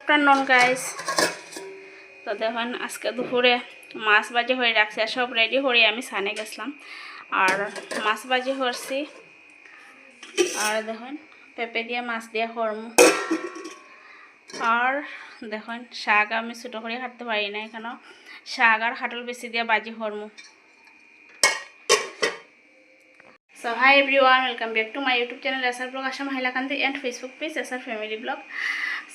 Afternoon guys, তো দেখুন আজকে দুপুরে মাছ ভাজি হয়ে রাখছি আর সব রেডি করে আমি সানে গেছিলাম আর মাছ ভাজি করছি। আর দেখুন পেঁপে দিয়ে মাছ দিয়ে করমু। আর দেখুন শাক আমি ছোটো করে কাটতে পারি না, এখানে শাক আর খাটল বেশি দিয়ে ভাজি করমু। So hi everyone, welcome back to my YouTube channel SR Blog Assam Hailakandi and Facebook page SR Family Blog.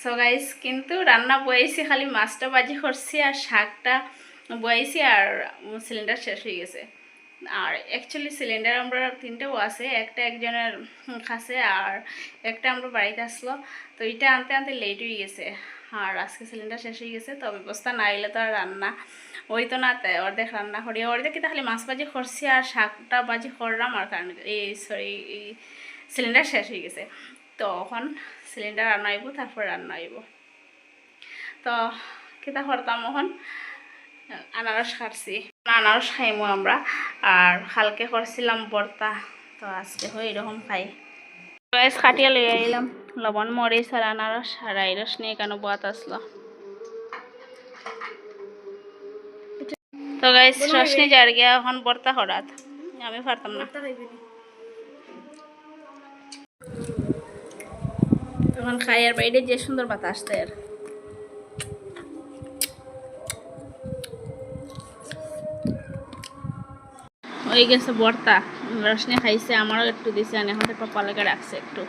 So guys, কিন্তু রান্না বয়েছি খালি মাছটা ভাজি করছি আর শাকটা বয়েছি আর সিলিন্ডার শেষ হয়ে গেছে। আর অ্যাকচুয়ালি সিলিন্ডার আমরা তিনটেও আছে, একটা একজনের কাছে আর একটা আমরা বাড়িতে আসলো, তো এটা আনতে আনতে লেট হয়ে গেছে আর আজকে সিলিন্ডার শেষ হয়ে গেছে। তো ব্যবস্থা না এলে তো আর রান্না ওই তো না, তাই অর্ধেক রান্না করি, অর্ধেক তাহলে মাছ ভাজি করছি আর শাকটা ভাজি করলাম। আর কারণ এই সিলিন্ডার শেষ হয়ে গেছে, তো এখন সিলিন্ডার রান্না হইব, তারপর রান্না হইব। তো কিতা করতাম এখন আনারস কাটছি, আনারস খাইমু আমরা। আর কালকে করছিলাম ভর্তা, তো আজকে হয় এরকম খাই। গাইস কাটিয়ে লই আইলাম লবণ মরিচ আর আনারস আর আইরস নিয়ে কেন বাত আসলো। তো গাইস রসনি যার গিয়া এখন ভর্তা করাত, আমি পারতাম না। তখন খাই আর বাইরে যে সুন্দর বাতাস দেয়। হয়ে গেছে ভর্তা, রসনি খাইছে, আমারও একটু দিছে, এখন একটু পালাকে রাখছে একটু।